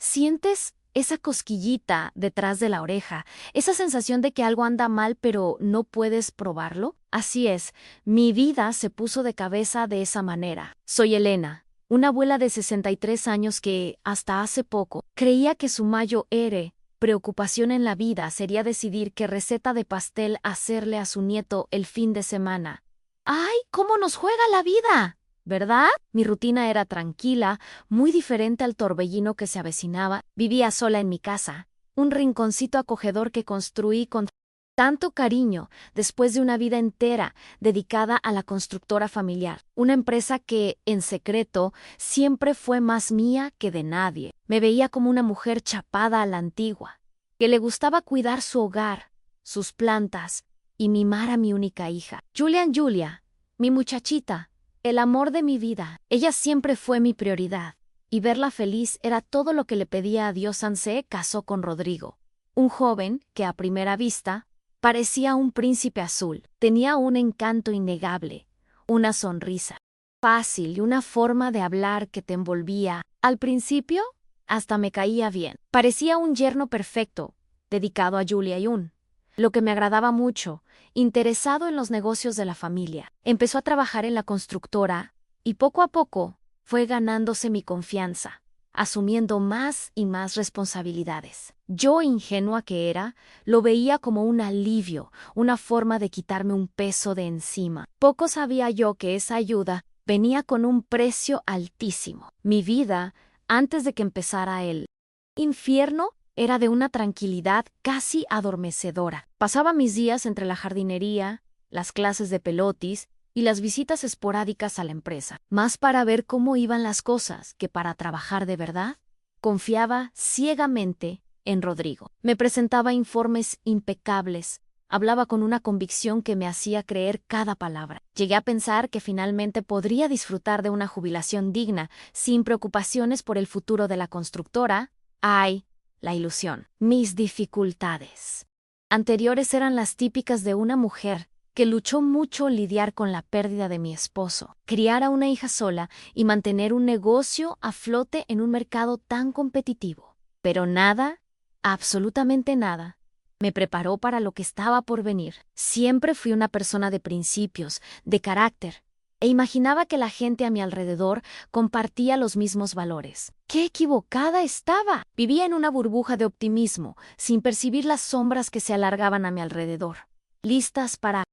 ¿Sientes esa cosquillita detrás de la oreja, esa sensación de que algo anda mal pero no puedes probarlo? Así es, mi vida se puso de cabeza de esa manera. Soy Elena, una abuela de 63 años que, hasta hace poco, creía que su mayor preocupación en la vida sería decidir qué receta de pastel hacerle a su nieto el fin de semana. ¡Ay, cómo nos juega la vida! ¿Verdad? Mi rutina era tranquila, muy diferente al torbellino que se avecinaba. Vivía sola en mi casa, un rinconcito acogedor que construí con tanto cariño después de una vida entera dedicada a la constructora familiar, una empresa que, en secreto, siempre fue más mía que de nadie. Me veía como una mujer chapada a la antigua, que le gustaba cuidar su hogar, sus plantas y mimar a mi única hija. Julia, mi muchachita, el amor de mi vida. Ella siempre fue mi prioridad, y verla feliz era todo lo que le pedía a Dios. Se casó con Rodrigo, un joven que a primera vista parecía un príncipe azul. Tenía un encanto innegable, una sonrisa fácil y una forma de hablar que te envolvía. Al principio, hasta me caía bien. Parecía un yerno perfecto, dedicado a Julia y lo que me agradaba mucho, interesado en los negocios de la familia. Empezó a trabajar en la constructora y poco a poco fue ganándose mi confianza, asumiendo más y más responsabilidades. Yo, ingenua que era, lo veía como un alivio, una forma de quitarme un peso de encima. Poco sabía yo que esa ayuda venía con un precio altísimo. Mi vida, antes de que empezara el infierno, era de una tranquilidad casi adormecedora. Pasaba mis días entre la jardinería, las clases de pelotis y las visitas esporádicas a la empresa, más para ver cómo iban las cosas que para trabajar de verdad. Confiaba ciegamente en Rodrigo. Me presentaba informes impecables, hablaba con una convicción que me hacía creer cada palabra. Llegué a pensar que finalmente podría disfrutar de una jubilación digna, sin preocupaciones por el futuro de la constructora. ¡Ay! La ilusión. Mis dificultades anteriores eran las típicas de una mujer que luchó mucho lidiar con la pérdida de mi esposo, criar a una hija sola y mantener un negocio a flote en un mercado tan competitivo. Pero nada, absolutamente nada, me preparó para lo que estaba por venir. Siempre fui una persona de principios, de carácter, e imaginaba que la gente a mi alrededor compartía los mismos valores. ¡Qué equivocada estaba! Vivía en una burbuja de optimismo, sin percibir las sombras que se alargaban a mi alrededor, listas para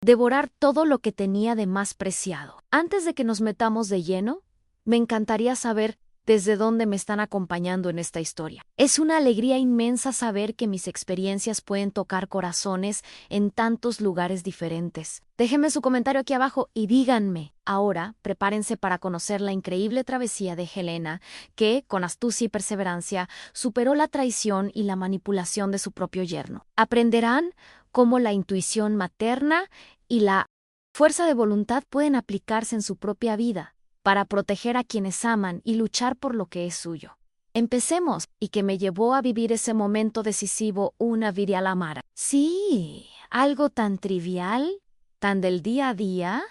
devorar todo lo que tenía de más preciado. Antes de que nos metamos de lleno, me encantaría saber desde dónde me están acompañando en esta historia. Es una alegría inmensa saber que mis experiencias pueden tocar corazones en tantos lugares diferentes. Déjenme su comentario aquí abajo y díganme. Ahora, prepárense para conocer la increíble travesía de Helena, que, con astucia y perseverancia, superó la traición y la manipulación de su propio yerno. Aprenderán cómo la intuición materna y la fuerza de voluntad pueden aplicarse en su propia vida para proteger a quienes aman y luchar por lo que es suyo. Empecemos, y que me llevó a vivir ese momento decisivo una vida a la mara. Sí, algo tan trivial, tan del día a día,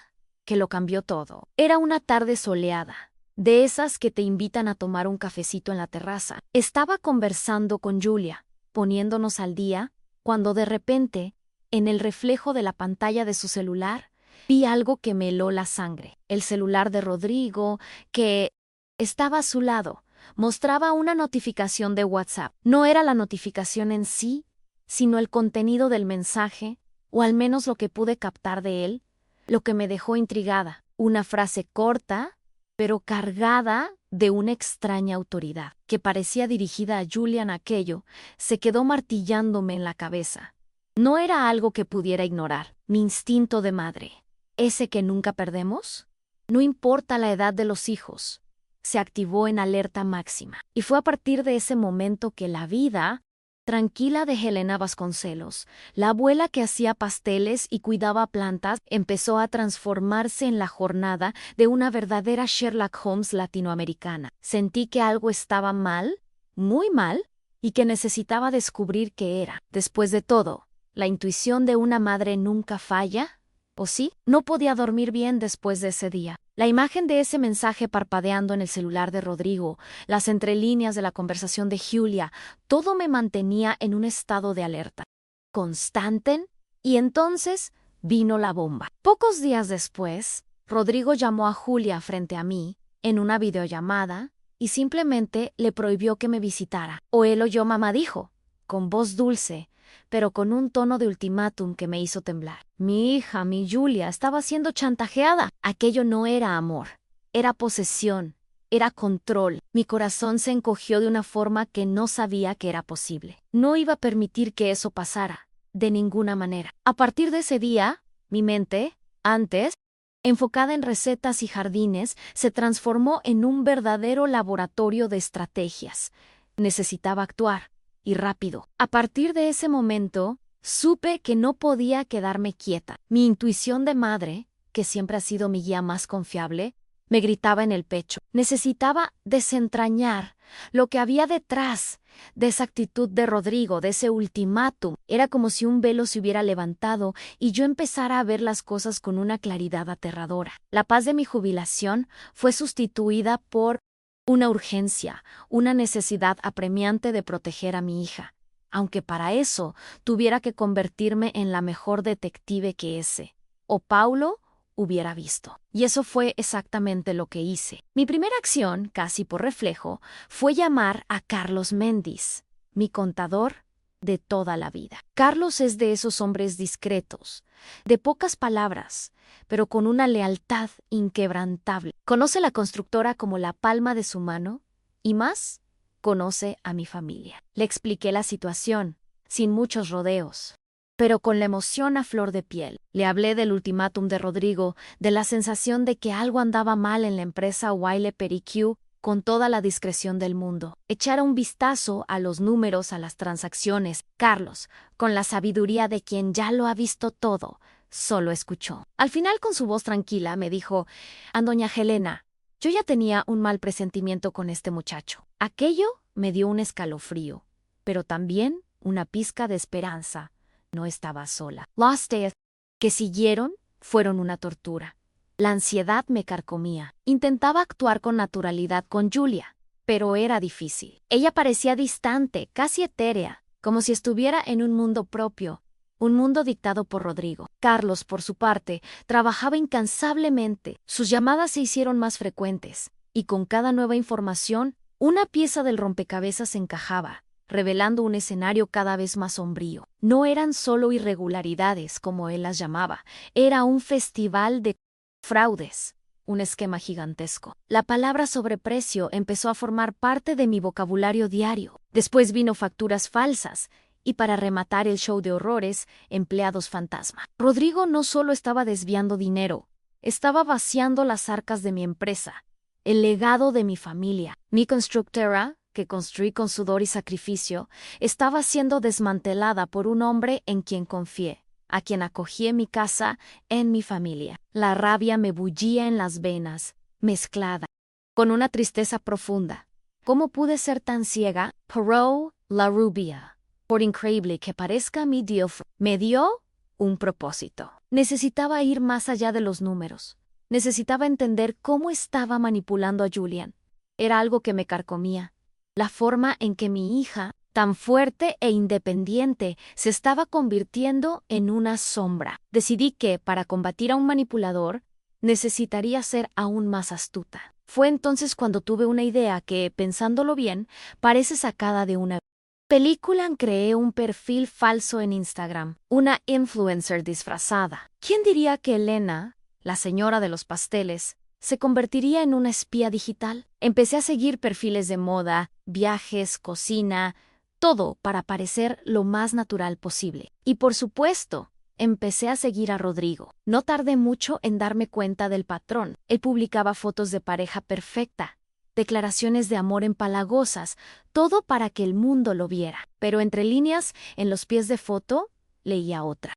que lo cambió todo. Era una tarde soleada, de esas que te invitan a tomar un cafecito en la terraza. Estaba conversando con Julia, poniéndonos al día, cuando de repente, en el reflejo de la pantalla de su celular, vi algo que me heló la sangre. El celular de Rodrigo, que estaba a su lado, mostraba una notificación de WhatsApp. No era la notificación en sí, sino el contenido del mensaje, o al menos lo que pude captar de él, lo que me dejó intrigada. Una frase corta, pero cargada de una extraña autoridad, que parecía dirigida a Julian. Aquello se quedó martillándome en la cabeza. No era algo que pudiera ignorar. Mi instinto de madre, ese que nunca perdemos, no importa la edad de los hijos, se activó en alerta máxima. Y fue a partir de ese momento que la vida tranquila de Helena Vasconcelos, la abuela que hacía pasteles y cuidaba plantas, empezó a transformarse en la jornada de una verdadera Sherlock Holmes latinoamericana. Sentí que algo estaba mal, muy mal, y que necesitaba descubrir qué era. Después de todo, la intuición de una madre nunca falla. ¿O sí? No podía dormir bien después de ese día. La imagen de ese mensaje parpadeando en el celular de Rodrigo, las entrelíneas de la conversación de Julia, todo me mantenía en un estado de alerta constante, y entonces vino la bomba. Pocos días después, Rodrigo llamó a Julia frente a mí, en una videollamada, y simplemente le prohibió que me visitara. O él o yo, mamá dijo, con voz dulce, pero con un tono de ultimátum que me hizo temblar. Mi hija, mi Julia, estaba siendo chantajeada. Aquello no era amor, era posesión, era control. Mi corazón se encogió de una forma que no sabía que era posible. No iba a permitir que eso pasara, de ninguna manera. A partir de ese día, mi mente, antes enfocada en recetas y jardines, se transformó en un verdadero laboratorio de estrategias. Necesitaba actuar, y rápido. A partir de ese momento, supe que no podía quedarme quieta. Mi intuición de madre, que siempre ha sido mi guía más confiable, me gritaba en el pecho. Necesitaba desentrañar lo que había detrás de esa actitud de Rodrigo, de ese ultimátum. Era como si un velo se hubiera levantado y yo empezara a ver las cosas con una claridad aterradora. La paz de mi jubilación fue sustituida por una urgencia, una necesidad apremiante de proteger a mi hija, aunque para eso tuviera que convertirme en la mejor detective que ese, o Paulo, hubiera visto. Y eso fue exactamente lo que hice. Mi primera acción, casi por reflejo, fue llamar a Carlos Méndez, mi contador de toda la vida. Carlos es de esos hombres discretos, de pocas palabras, pero con una lealtad inquebrantable. Conoce la constructora como la palma de su mano y más, conoce a mi familia. Le expliqué la situación, sin muchos rodeos, pero con la emoción a flor de piel. Le hablé del ultimátum de Rodrigo, de la sensación de que algo andaba mal en la empresa Wiley Perry con toda la discreción del mundo. Echara un vistazo a los números, a las transacciones. Carlos, con la sabiduría de quien ya lo ha visto todo, solo escuchó. Al final, con su voz tranquila, me dijo, doña Helena, yo ya tenía un mal presentimiento con este muchacho. Aquello me dio un escalofrío, pero también una pizca de esperanza. No estaba sola. Los días que siguieron fueron una tortura. La ansiedad me carcomía. Intentaba actuar con naturalidad con Julia, pero era difícil. Ella parecía distante, casi etérea, como si estuviera en un mundo propio, un mundo dictado por Rodrigo. Carlos, por su parte, trabajaba incansablemente. Sus llamadas se hicieron más frecuentes, y con cada nueva información, una pieza del rompecabezas encajaba, revelando un escenario cada vez más sombrío. No eran solo irregularidades, como él las llamaba, era un festival de fraudes, un esquema gigantesco. La palabra sobreprecio empezó a formar parte de mi vocabulario diario. Después vino facturas falsas, y para rematar el show de horrores, empleados fantasma. Rodrigo no solo estaba desviando dinero, estaba vaciando las arcas de mi empresa, el legado de mi familia. Mi constructora, que construí con sudor y sacrificio, estaba siendo desmantelada por un hombre en quien confié, a quien acogí en mi casa, en mi familia. La rabia me bullía en las venas, mezclada con una tristeza profunda. ¿Cómo pude ser tan ciega? Poirot, la rubia. Por increíble que parezca, mi Dios me dio un propósito. Necesitaba ir más allá de los números. Necesitaba entender cómo estaba manipulando a Julian. Era algo que me carcomía. La forma en que mi hija, tan fuerte e independiente, se estaba convirtiendo en una sombra. Decidí que, para combatir a un manipulador, necesitaría ser aún más astuta. Fue entonces cuando tuve una idea que, pensándolo bien, parece sacada de una película. Creé un perfil falso en Instagram, una influencer disfrazada. ¿Quién diría que Elena, la señora de los pasteles, se convertiría en una espía digital? Empecé a seguir perfiles de moda, viajes, cocina, todo para parecer lo más natural posible. Y por supuesto, empecé a seguir a Rodrigo. No tardé mucho en darme cuenta del patrón. Él publicaba fotos de pareja perfecta, declaraciones de amor empalagosas, todo para que el mundo lo viera. Pero entre líneas, en los pies de foto, leía otra.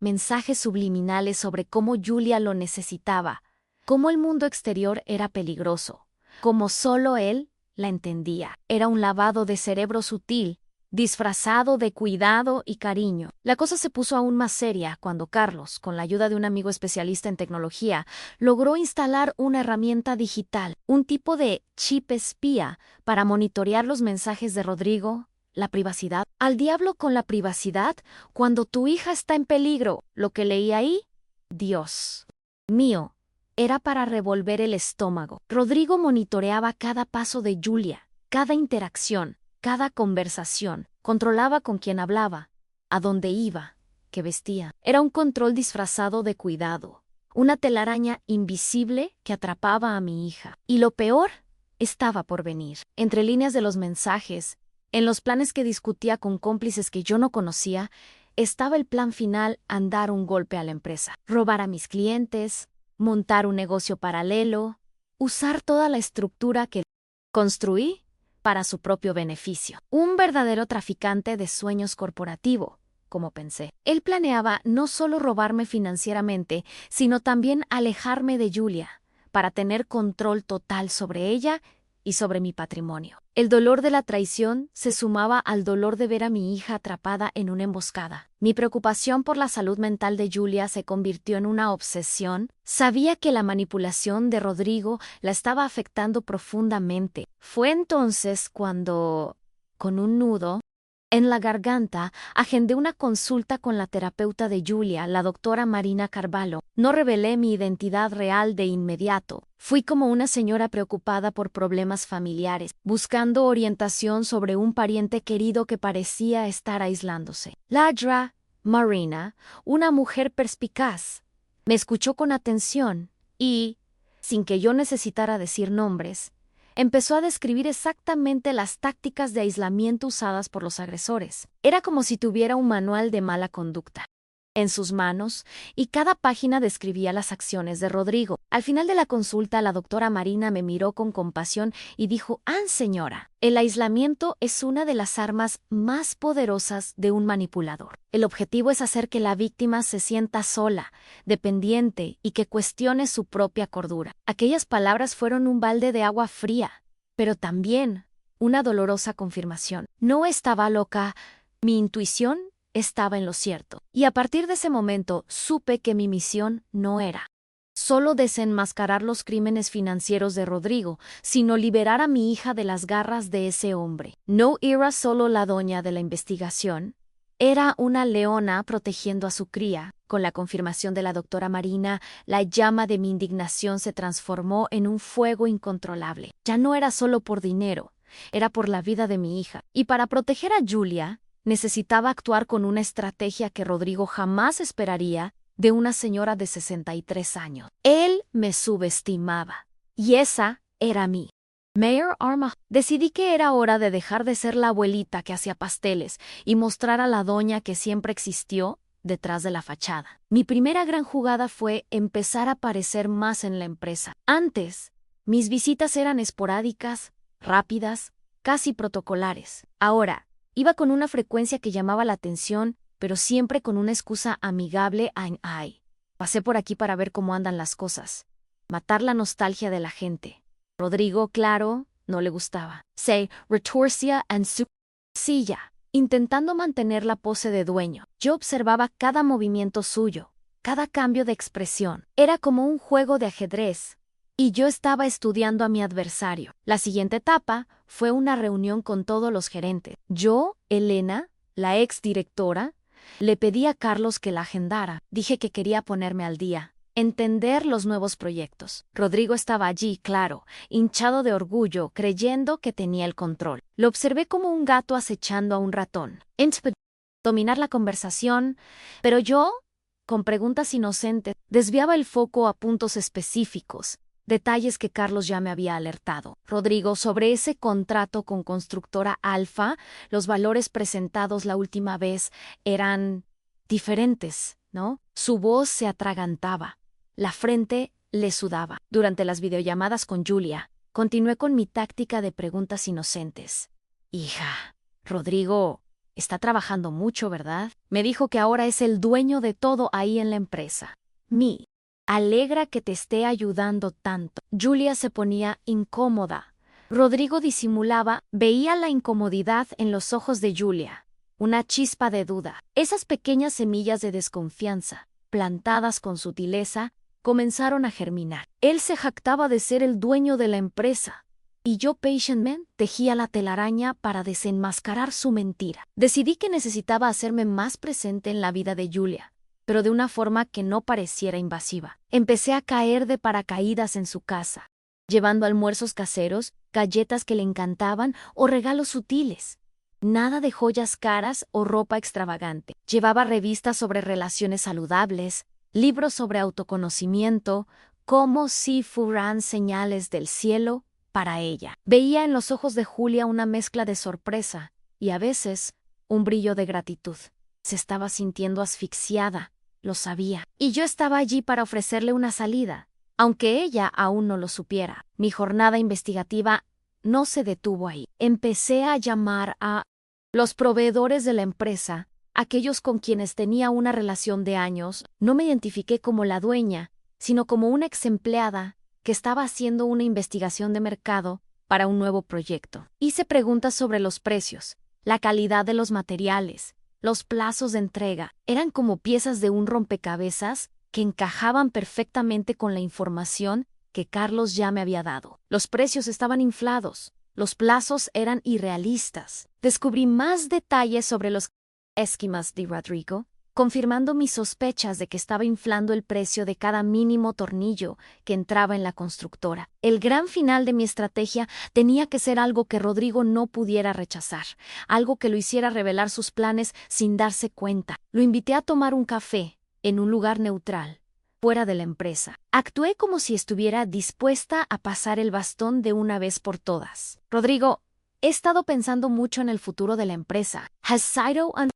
Mensajes subliminales sobre cómo Julia lo necesitaba, cómo el mundo exterior era peligroso, cómo solo él la entendía. Era un lavado de cerebro sutil, disfrazado de cuidado y cariño. La cosa se puso aún más seria cuando Carlos, con la ayuda de un amigo especialista en tecnología, logró instalar una herramienta digital, un tipo de chip espía para monitorear los mensajes de Rodrigo, la privacidad. Al diablo con la privacidad cuando tu hija está en peligro. Lo que leí ahí, Dios mío, era para revolver el estómago. Rodrigo monitoreaba cada paso de Julia, cada interacción, cada conversación. Controlaba con quién hablaba, a dónde iba, qué vestía. Era un control disfrazado de cuidado, una telaraña invisible que atrapaba a mi hija. Y lo peor estaba por venir. Entre líneas de los mensajes, en los planes que discutía con cómplices que yo no conocía, estaba el plan final: dar un golpe a la empresa, robar a mis clientes, montar un negocio paralelo, usar toda la estructura que construí para su propio beneficio. Un verdadero traficante de sueños corporativo, como pensé. Él planeaba no solo robarme financieramente, sino también alejarme de Julia, para tener control total sobre ella y sobre mi patrimonio. El dolor de la traición se sumaba al dolor de ver a mi hija atrapada en una emboscada. Mi preocupación por la salud mental de Julia se convirtió en una obsesión. Sabía que la manipulación de Rodrigo la estaba afectando profundamente. Fue entonces cuando, con un nudo en la garganta, agendé una consulta con la terapeuta de Julia, la doctora Marina Carvalho. No revelé mi identidad real de inmediato. Fui como una señora preocupada por problemas familiares, buscando orientación sobre un pariente querido que parecía estar aislándose. Ladra Marina, una mujer perspicaz, me escuchó con atención y, sin que yo necesitara decir nombres, empezó a describir exactamente las tácticas de aislamiento usadas por los agresores. Era como si tuviera un manual de mala conducta en sus manos, y cada página describía las acciones de Rodrigo. Al final de la consulta, la doctora Marina me miró con compasión y dijo: señora, el aislamiento es una de las armas más poderosas de un manipulador. El objetivo es hacer que la víctima se sienta sola, dependiente y que cuestione su propia cordura. Aquellas palabras fueron un balde de agua fría, pero también una dolorosa confirmación. No estaba loca. Mi intuición estaba en lo cierto. Y a partir de ese momento supe que mi misión no era solo desenmascarar los crímenes financieros de Rodrigo, sino liberar a mi hija de las garras de ese hombre. No era solo la doña de la investigación, era una leona protegiendo a su cría. Con la confirmación de la doctora Marina, la llama de mi indignación se transformó en un fuego incontrolable. Ya no era solo por dinero, era por la vida de mi hija. Y para proteger a Julia, necesitaba actuar con una estrategia que Rodrigo jamás esperaría de una señora de 63 años. Él me subestimaba, y esa era mí. Mayor Arma. Decidí que era hora de dejar de ser la abuelita que hacía pasteles y mostrar a la doña que siempre existió detrás de la fachada. Mi primera gran jugada fue empezar a aparecer más en la empresa. Antes, mis visitas eran esporádicas, rápidas, casi protocolares. Ahora, iba con una frecuencia que llamaba la atención, pero siempre con una excusa amigable. Pasé por aquí para ver cómo andan las cosas, matar la nostalgia de la gente. Rodrigo, claro, no le gustaba. Se retorcía en su silla, intentando mantener la pose de dueño. Yo observaba cada movimiento suyo, cada cambio de expresión. Era como un juego de ajedrez, y yo estaba estudiando a mi adversario. La siguiente etapa fue una reunión con todos los gerentes. Yo, Elena, la exdirectora, le pedí a Carlos que la agendara. Dije que quería ponerme al día, entender los nuevos proyectos. Rodrigo estaba allí, claro, hinchado de orgullo, creyendo que tenía el control. Lo observé como un gato acechando a un ratón. Dominar la conversación, pero yo, con preguntas inocentes, desviaba el foco a puntos específicos. Detalles que Carlos ya me había alertado. Rodrigo, sobre ese contrato con Constructora Alfa, los valores presentados la última vez eran diferentes, ¿no? Su voz se atragantaba, la frente le sudaba. Durante las videollamadas con Julia, continué con mi táctica de preguntas inocentes. Hija, Rodrigo está trabajando mucho, ¿verdad? Me dijo que ahora es el dueño de todo ahí en la empresa. Alegra que te esté ayudando tanto. Julia se ponía incómoda, Rodrigo disimulaba, veía la incomodidad en los ojos de Julia, una chispa de duda. Esas pequeñas semillas de desconfianza, plantadas con sutileza, comenzaron a germinar. Él se jactaba de ser el dueño de la empresa, y yo patientmente tejía la telaraña para desenmascarar su mentira. Decidí que necesitaba hacerme más presente en la vida de Julia, pero de una forma que no pareciera invasiva. Empecé a caer de paracaídas en su casa, llevando almuerzos caseros, galletas que le encantaban o regalos sutiles. Nada de joyas caras o ropa extravagante. Llevaba revistas sobre relaciones saludables, libros sobre autoconocimiento, como si fueran señales del cielo para ella. Veía en los ojos de Julia una mezcla de sorpresa y a veces un brillo de gratitud. Se estaba sintiendo asfixiada, lo sabía, y yo estaba allí para ofrecerle una salida, aunque ella aún no lo supiera. Mi jornada investigativa no se detuvo ahí. Empecé a llamar a los proveedores de la empresa, aquellos con quienes tenía una relación de años. No me identifiqué como la dueña, sino como una ex empleada que estaba haciendo una investigación de mercado para un nuevo proyecto. Hice preguntas sobre los precios, la calidad de los materiales, los plazos de entrega. Eran como piezas de un rompecabezas que encajaban perfectamente con la información que Carlos ya me había dado. Los precios estaban inflados, los plazos eran irrealistas. Descubrí más detalles sobre los esquemas de Rodrigo, confirmando mis sospechas de que estaba inflando el precio de cada mínimo tornillo que entraba en la constructora. El gran final de mi estrategia tenía que ser algo que Rodrigo no pudiera rechazar, algo que lo hiciera revelar sus planes sin darse cuenta. Lo invité a tomar un café en un lugar neutral, fuera de la empresa. Actué como si estuviera dispuesta a pasar el bastón de una vez por todas. Rodrigo, he estado pensando mucho en el futuro de la empresa. ¿Has sido un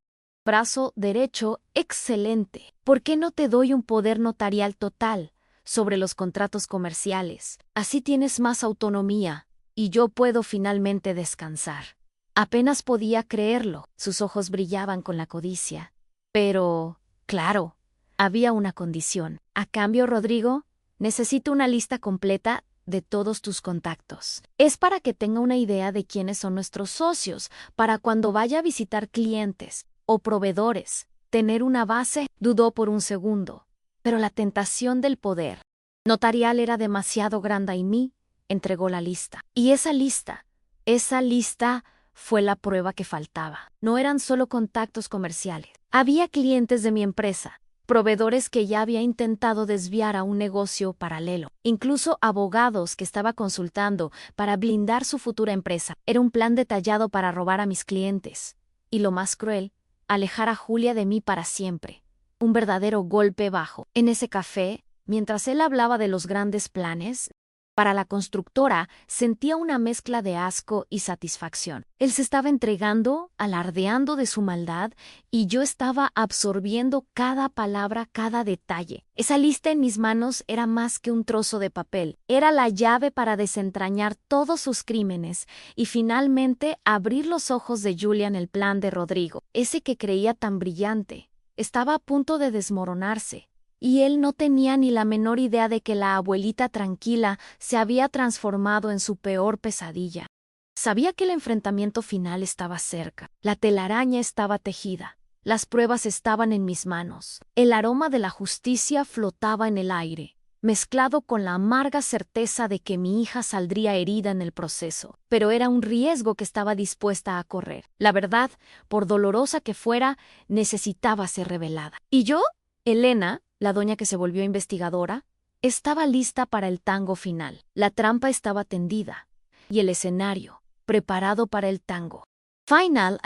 brazo derecho excelente? ¿Por qué no te doy un poder notarial total sobre los contratos comerciales? Así tienes más autonomía y yo puedo finalmente descansar. Apenas podía creerlo. Sus ojos brillaban con la codicia. Pero, claro, había una condición. A cambio, Rodrigo, necesito una lista completa de todos tus contactos. Es para que tenga una idea de quiénes son nuestros socios, para cuando vaya a visitar clientes o proveedores, tener una base. Dudó por un segundo, pero la tentación del poder notarial era demasiado grande y me entregó la lista. Y esa lista fue la prueba que faltaba. No eran solo contactos comerciales. Había clientes de mi empresa, proveedores que ya había intentado desviar a un negocio paralelo, incluso abogados que estaba consultando para blindar su futura empresa. Era un plan detallado para robar a mis clientes. Y lo más cruel, alejar a Julia de mí para siempre. Un verdadero golpe bajo. En ese café, mientras él hablaba de los grandes planes para la constructora, sentía una mezcla de asco y satisfacción. Él se estaba entregando, alardeando de su maldad, y yo estaba absorbiendo cada palabra, cada detalle. Esa lista en mis manos era más que un trozo de papel. Era la llave para desentrañar todos sus crímenes y finalmente abrir los ojos de Julia en el plan de Rodrigo. Ese que creía tan brillante estaba a punto de desmoronarse. Y él no tenía ni la menor idea de que la abuelita tranquila se había transformado en su peor pesadilla. Sabía que el enfrentamiento final estaba cerca. La telaraña estaba tejida. Las pruebas estaban en mis manos. El aroma de la justicia flotaba en el aire, mezclado con la amarga certeza de que mi hija saldría herida en el proceso. Pero era un riesgo que estaba dispuesta a correr. La verdad, por dolorosa que fuera, necesitaba ser revelada. ¿Y yo? Elena, la doña que se volvió investigadora, estaba lista para el tango final. La trampa estaba tendida y el escenario preparado para el tango.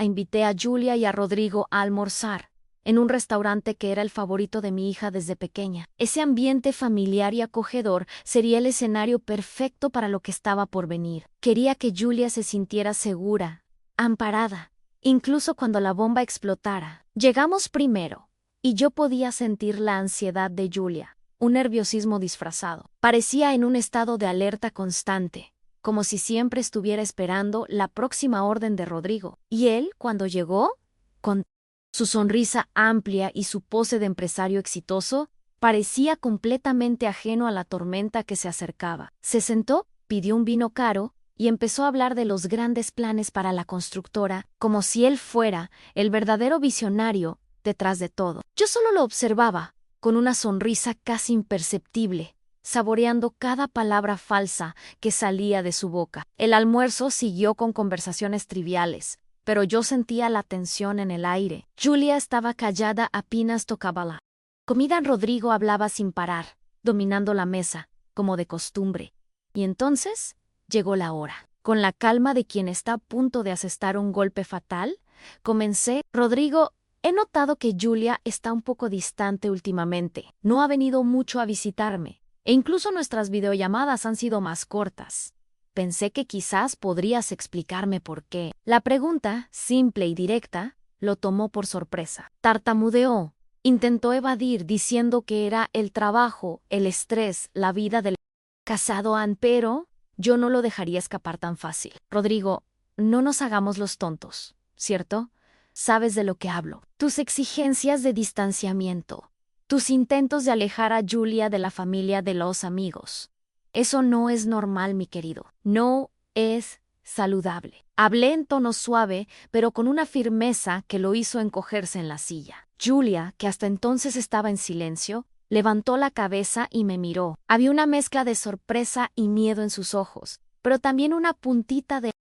Invité a Julia y a Rodrigo a almorzar en un restaurante que era el favorito de mi hija desde pequeña. Ese ambiente familiar y acogedor sería el escenario perfecto para lo que estaba por venir. Quería que Julia se sintiera segura, amparada, incluso cuando la bomba explotara. Llegamos primero, y yo podía sentir la ansiedad de Julia, un nerviosismo disfrazado. Parecía en un estado de alerta constante, como si siempre estuviera esperando la próxima orden de Rodrigo. Y él, cuando llegó, con su sonrisa amplia y su pose de empresario exitoso, parecía completamente ajeno a la tormenta que se acercaba. Se sentó, pidió un vino caro y empezó a hablar de los grandes planes para la constructora, como si él fuera el verdadero visionario detrás de todo. Yo solo lo observaba, con una sonrisa casi imperceptible, saboreando cada palabra falsa que salía de su boca. El almuerzo siguió con conversaciones triviales, pero yo sentía la tensión en el aire. Julia estaba callada apenas tocaba la comida. Rodrigo hablaba sin parar, dominando la mesa, como de costumbre. Y entonces llegó la hora. Con la calma de quien está a punto de asestar un golpe fatal, comencé: Rodrigo, he notado que Julia está un poco distante últimamente. No ha venido mucho a visitarme, e incluso nuestras videollamadas han sido más cortas. Pensé que quizás podrías explicarme por qué. La pregunta, simple y directa, lo tomó por sorpresa. Tartamudeó. Intentó evadir diciendo que era el trabajo, el estrés, la vida del casado, pero yo no lo dejaría escapar tan fácil. Rodrigo, no nos hagamos los tontos, ¿cierto? Sabes de lo que hablo. Tus exigencias de distanciamiento, tus intentos de alejar a Julia de la familia, de los amigos. Eso no es normal, mi querido. No es saludable. Hablé en tono suave, pero con una firmeza que lo hizo encogerse en la silla. Julia, que hasta entonces estaba en silencio, levantó la cabeza y me miró. Había una mezcla de sorpresa y miedo en sus ojos, pero también una puntita de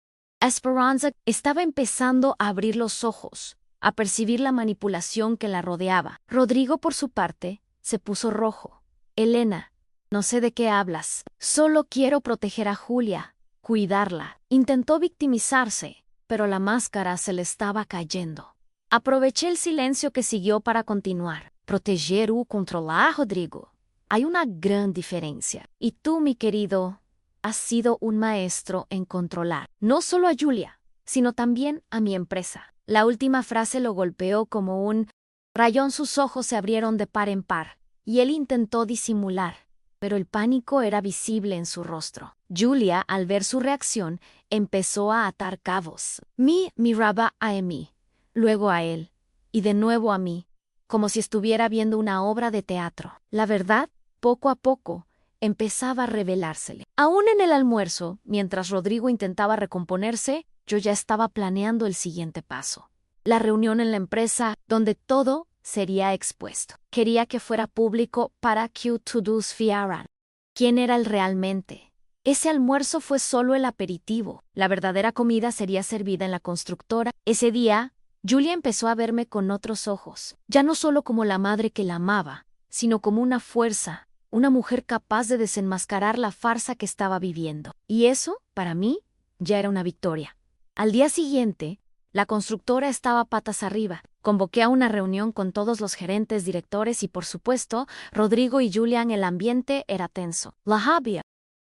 esperanza. Estaba empezando a abrir los ojos, a percibir la manipulación que la rodeaba. Rodrigo, por su parte, se puso rojo. Elena, no sé de qué hablas. Solo quiero proteger a Julia, cuidarla. Intentó victimizarse, pero la máscara se le estaba cayendo. Aproveché el silencio que siguió para continuar. Proteger o controlar, Rodrigo. Hay una gran diferencia. Y tú, mi querido, has sido un maestro en controlar. No solo a Julia, sino también a mi empresa. La última frase lo golpeó como un rayón. Sus ojos se abrieron de par en par, y él intentó disimular, pero el pánico era visible en su rostro. Julia, al ver su reacción, empezó a atar cabos. Miraba a mí, luego a él, y de nuevo a mí, como si estuviera viendo una obra de teatro. La verdad, poco a poco, empezaba a revelársele. Aún en el almuerzo, mientras Rodrigo intentaba recomponerse, yo ya estaba planeando el siguiente paso. La reunión en la empresa, donde todo sería expuesto. Quería que fuera público para que todos vieran quién era él realmente. Ese almuerzo fue solo el aperitivo. La verdadera comida sería servida en la constructora. Ese día, Julia empezó a verme con otros ojos, ya no solo como la madre que la amaba, sino como una fuerza, una mujer capaz de desenmascarar la farsa que estaba viviendo. Y eso, para mí, ya era una victoria. Al día siguiente, la constructora estaba patas arriba. Convoqué a una reunión con todos los gerentes, directores y, por supuesto, Rodrigo y Julian. El ambiente era tenso. La había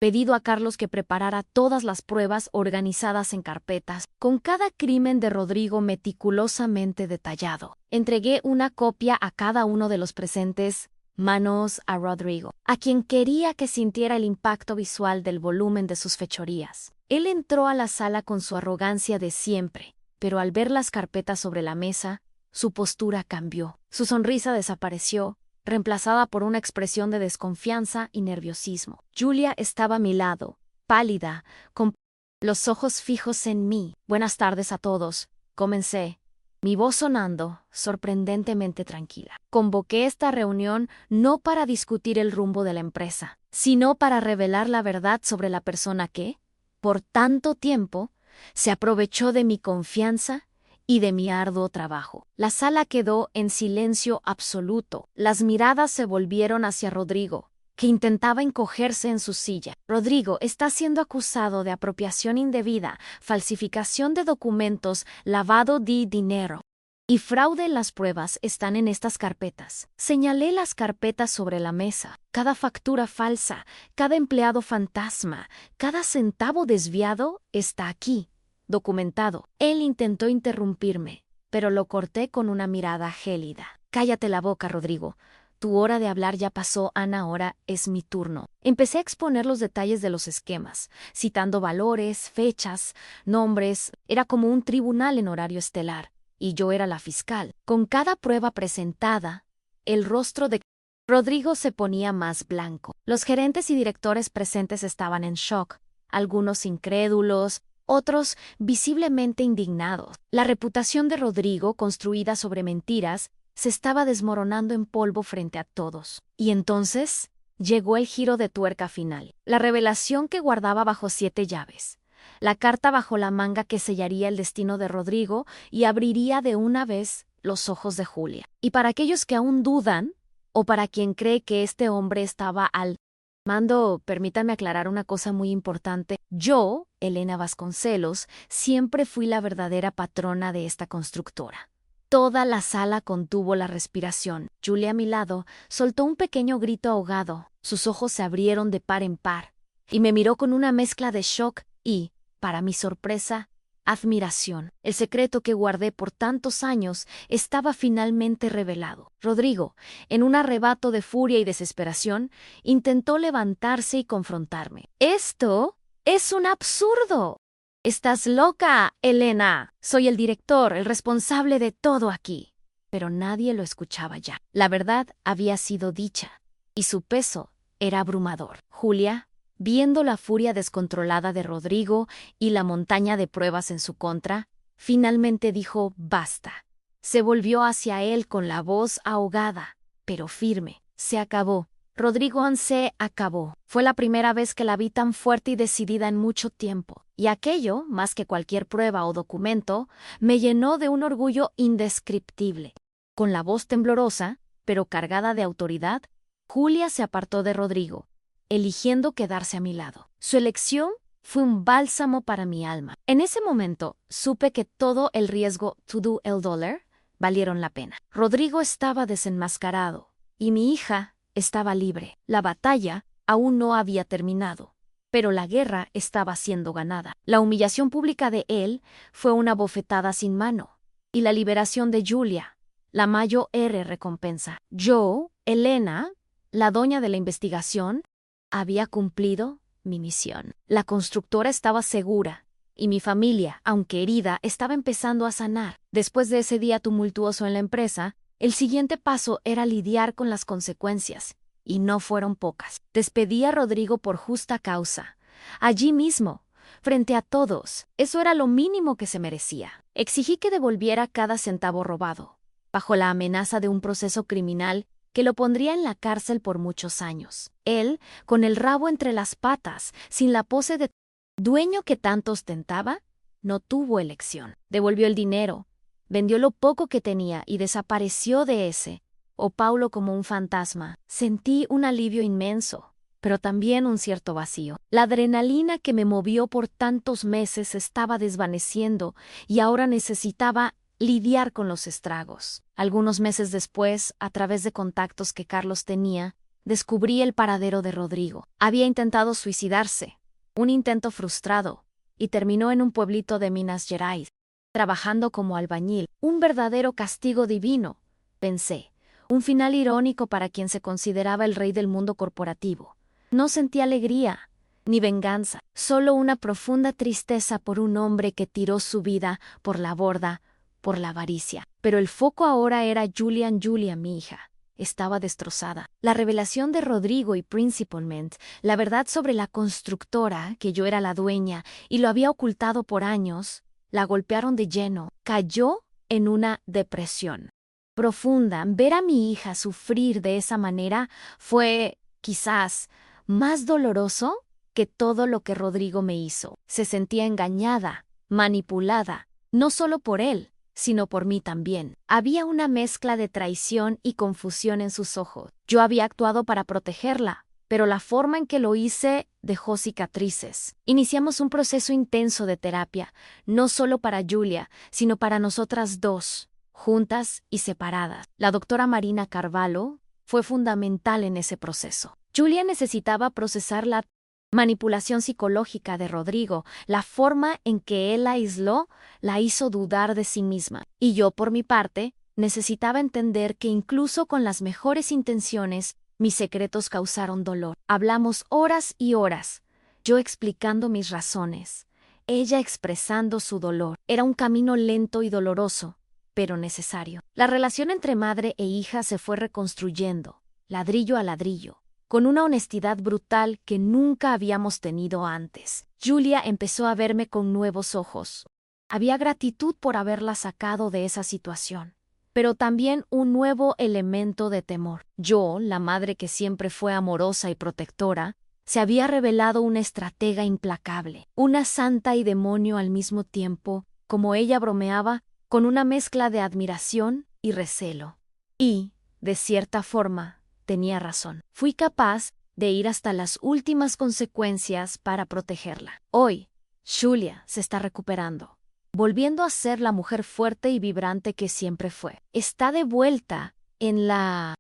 pedido a Carlos que preparara todas las pruebas organizadas en carpetas, con cada crimen de Rodrigo meticulosamente detallado. Entregué una copia a cada uno de los presentes, manos a Rodrigo, a quien quería que sintiera el impacto visual del volumen de sus fechorías. Él entró a la sala con su arrogancia de siempre, pero al ver las carpetas sobre la mesa, su postura cambió. Su sonrisa desapareció, reemplazada por una expresión de desconfianza y nerviosismo. Julia estaba a mi lado, pálida, con los ojos fijos en mí. Buenas tardes a todos, comencé, mi voz sonando sorprendentemente tranquila. Convoqué esta reunión no para discutir el rumbo de la empresa, sino para revelar la verdad sobre la persona que, por tanto tiempo, se aprovechó de mi confianza y de mi arduo trabajo. La sala quedó en silencio absoluto. Las miradas se volvieron hacia Rodrigo, que intentaba encogerse en su silla. Rodrigo está siendo acusado de apropiación indebida, falsificación de documentos, lavado de dinero y fraude. Las pruebas están en estas carpetas. Señalé las carpetas sobre la mesa. Cada factura falsa, cada empleado fantasma, cada centavo desviado está aquí, documentado. Él intentó interrumpirme, pero lo corté con una mirada gélida. Cállate la boca, Rodrigo. Tu hora de hablar ya pasó, Ana, ahora es mi turno. Empecé a exponer los detalles de los esquemas, citando valores, fechas, nombres. Era como un tribunal en horario estelar, y yo era la fiscal. Con cada prueba presentada, el rostro de Rodrigo se ponía más blanco. Los gerentes y directores presentes estaban en shock, algunos incrédulos, otros visiblemente indignados. La reputación de Rodrigo, construida sobre mentiras, se estaba desmoronando en polvo frente a todos. Y entonces llegó el giro de tuerca final, la revelación que guardaba bajo 7 llaves. La carta bajo la manga que sellaría el destino de Rodrigo y abriría de una vez los ojos de Julia. Y para aquellos que aún dudan, o para quien cree que este hombre estaba al mando, permítanme aclarar una cosa muy importante. Yo, Elena Vasconcelos, siempre fui la verdadera patrona de esta constructora. Toda la sala contuvo la respiración. Julia a mi lado soltó un pequeño grito ahogado. Sus ojos se abrieron de par en par y me miró con una mezcla de shock y, para mi sorpresa, admiración. El secreto que guardé por tantos años estaba finalmente revelado. Rodrigo, en un arrebato de furia y desesperación, intentó levantarse y confrontarme. «¡Esto es un absurdo! Estás loca, Elena. Soy el director, el responsable de todo aquí». Pero nadie lo escuchaba ya. La verdad había sido dicha, y su peso era abrumador. Julia, viendo la furia descontrolada de Rodrigo y la montaña de pruebas en su contra, finalmente dijo basta. Se volvió hacia él con la voz ahogada, pero firme. Se acabó. Rodrigo se acabó. Fue la primera vez que la vi tan fuerte y decidida en mucho tiempo. Y aquello, más que cualquier prueba o documento, me llenó de un orgullo indescriptible. Con la voz temblorosa, pero cargada de autoridad, Julia se apartó de Rodrigo, eligiendo quedarse a mi lado. Su elección fue un bálsamo para mi alma. En ese momento, supe que todo el riesgo to do el dollar valieron la pena. Rodrigo estaba desenmascarado, y mi hija estaba libre. La batalla aún no había terminado, pero la guerra estaba siendo ganada. La humillación pública de él fue una bofetada sin mano, y la liberación de Julia, la mayor recompensa. Yo, Elena, la doña de la investigación, había cumplido mi misión. La constructora estaba segura, y mi familia, aunque herida, estaba empezando a sanar. Después de ese día tumultuoso en la empresa, el siguiente paso era lidiar con las consecuencias, y no fueron pocas. Despedí a Rodrigo por justa causa. Allí mismo, frente a todos, eso era lo mínimo que se merecía. Exigí que devolviera cada centavo robado, bajo la amenaza de un proceso criminal que lo pondría en la cárcel por muchos años. Él, con el rabo entre las patas, sin la pose de dueño que tanto ostentaba, no tuvo elección. Devolvió el dinero, vendió lo poco que tenía y desapareció de ese, o Paulo como un fantasma. Sentí un alivio inmenso, pero también un cierto vacío. La adrenalina que me movió por tantos meses estaba desvaneciendo y ahora necesitaba lidiar con los estragos. Algunos meses después, a través de contactos que Carlos tenía, descubrí el paradero de Rodrigo. Había intentado suicidarse, un intento frustrado, y terminó en un pueblito de Minas Gerais, trabajando como albañil. Un verdadero castigo divino, pensé. Un final irónico para quien se consideraba el rey del mundo corporativo. No sentí alegría, ni venganza, solo una profunda tristeza por un hombre que tiró su vida por la borda, por la avaricia. Pero el foco ahora era Julia, mi hija. Estaba destrozada. La revelación de Rodrigo y principalmente la verdad sobre la constructora, que yo era la dueña y lo había ocultado por años, la golpearon de lleno. Cayó en una depresión profunda. Ver a mi hija sufrir de esa manera fue, quizás, más doloroso que todo lo que Rodrigo me hizo. Se sentía engañada, manipulada, no solo por él, sino por mí también. Había una mezcla de traición y confusión en sus ojos. Yo había actuado para protegerla, pero la forma en que lo hice dejó cicatrices. Iniciamos un proceso intenso de terapia, no solo para Julia, sino para nosotras dos, juntas y separadas. La doctora Marina Carvalho fue fundamental en ese proceso. Julia necesitaba procesar la manipulación psicológica de Rodrigo, la forma en que él la aisló, la hizo dudar de sí misma. Y yo, por mi parte, necesitaba entender que incluso con las mejores intenciones, mis secretos causaron dolor. Hablamos horas y horas, yo explicando mis razones, ella expresando su dolor. Era un camino lento y doloroso, pero necesario. La relación entre madre e hija se fue reconstruyendo, ladrillo a ladrillo, con una honestidad brutal que nunca habíamos tenido antes. Julia empezó a verme con nuevos ojos. Había gratitud por haberla sacado de esa situación, pero también un nuevo elemento de temor. Yo, la madre que siempre fue amorosa y protectora, se había revelado una estratega implacable, una santa y demonio al mismo tiempo, como ella bromeaba, con una mezcla de admiración y recelo. Y, de cierta forma, tenía razón. Fui capaz de ir hasta las últimas consecuencias para protegerla. Hoy, Julia se está recuperando, volviendo a ser la mujer fuerte y vibrante que siempre fue. Está de vuelta en la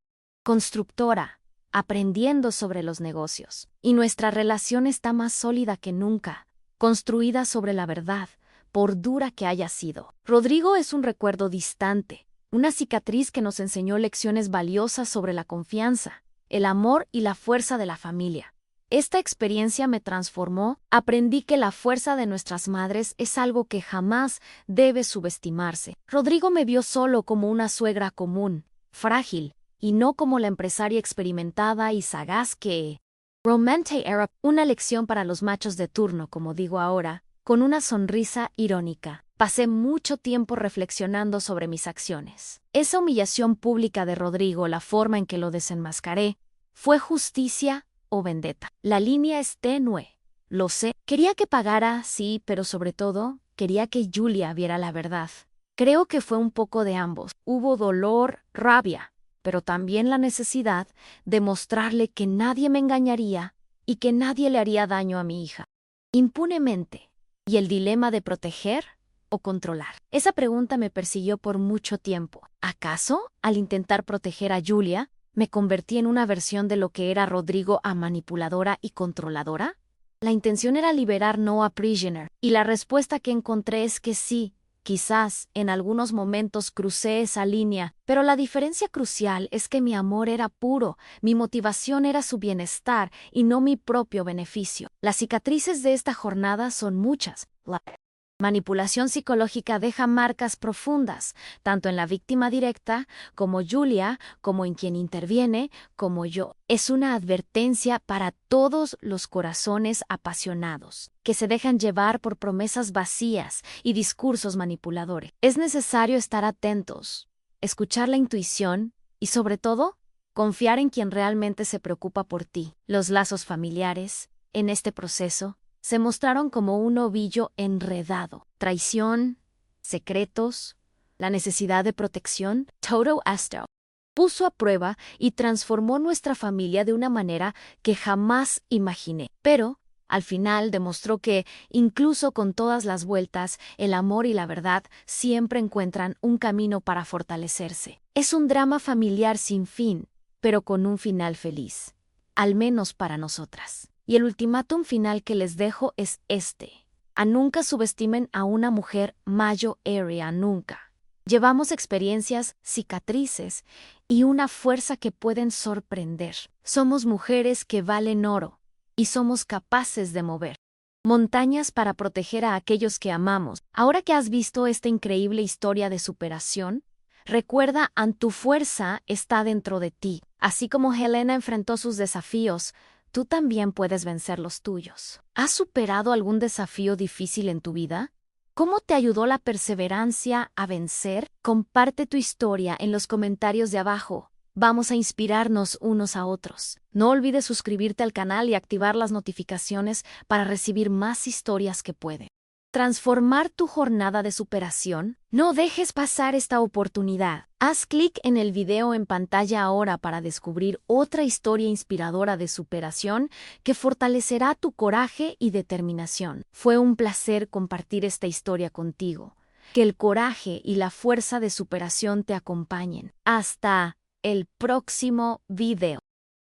constructora, aprendiendo sobre los negocios. Y nuestra relación está más sólida que nunca, construida sobre la verdad, por dura que haya sido. Rodrigo es un recuerdo distante, una cicatriz que nos enseñó lecciones valiosas sobre la confianza, el amor y la fuerza de la familia. Esta experiencia me transformó, aprendí que la fuerza de nuestras madres es algo que jamás debe subestimarse. Rodrigo me vio solo como una suegra común, frágil, y no como la empresaria experimentada y sagaz que... Romance era una lección para los machos de turno, como digo ahora, con una sonrisa irónica. Pasé mucho tiempo reflexionando sobre mis acciones. Esa humillación pública de Rodrigo, la forma en que lo desenmascaré, ¿fue justicia o vendetta? La línea es tenue, lo sé. Quería que pagara, sí, pero sobre todo, quería que Julia viera la verdad. Creo que fue un poco de ambos. Hubo dolor, rabia, pero también la necesidad de mostrarle que nadie me engañaría y que nadie le haría daño a mi hija, impunemente. Y el dilema de proteger o controlar. Esa pregunta me persiguió por mucho tiempo. ¿Acaso, al intentar proteger a Julia, me convertí en una versión de lo que era Rodrigo a manipuladora y controladora? La intención era liberar Noah Prisoner, y la respuesta que encontré es que sí, quizás en algunos momentos crucé esa línea, pero la diferencia crucial es que mi amor era puro, mi motivación era su bienestar y no mi propio beneficio. Las cicatrices de esta jornada son muchas. La manipulación psicológica deja marcas profundas, tanto en la víctima directa, como Julia, como en quien interviene, como yo. Es una advertencia para todos los corazones apasionados, que se dejan llevar por promesas vacías y discursos manipuladores. Es necesario estar atentos, escuchar la intuición y, sobre todo, confiar en quien realmente se preocupa por ti. Los lazos familiares, en este proceso, se mostraron como un ovillo enredado. Traición, secretos, la necesidad de protección. Todo esto puso a prueba y transformó nuestra familia de una manera que jamás imaginé. Pero, al final, demostró que, incluso con todas las vueltas, el amor y la verdad siempre encuentran un camino para fortalecerse. Es un drama familiar sin fin, pero con un final feliz. Al menos para nosotras. Y el ultimátum final que les dejo es este. A nunca subestimen a una mujer mayo area, nunca. Llevamos experiencias, cicatrices y una fuerza que pueden sorprender. Somos mujeres que valen oro y somos capaces de mover montañas para proteger a aquellos que amamos. Ahora que has visto esta increíble historia de superación, recuerda, tu fuerza está dentro de ti. Así como Helena enfrentó sus desafíos, tú también puedes vencer los tuyos. ¿Has superado algún desafío difícil en tu vida? ¿Cómo te ayudó la perseverancia a vencer? Comparte tu historia en los comentarios de abajo. Vamos a inspirarnos unos a otros. No olvides suscribirte al canal y activar las notificaciones para recibir más historias que pueden transformar tu jornada de superación. No dejes pasar esta oportunidad. Haz clic en el video en pantalla ahora para descubrir otra historia inspiradora de superación que fortalecerá tu coraje y determinación. Fue un placer compartir esta historia contigo. Que el coraje y la fuerza de superación te acompañen. Hasta el próximo video.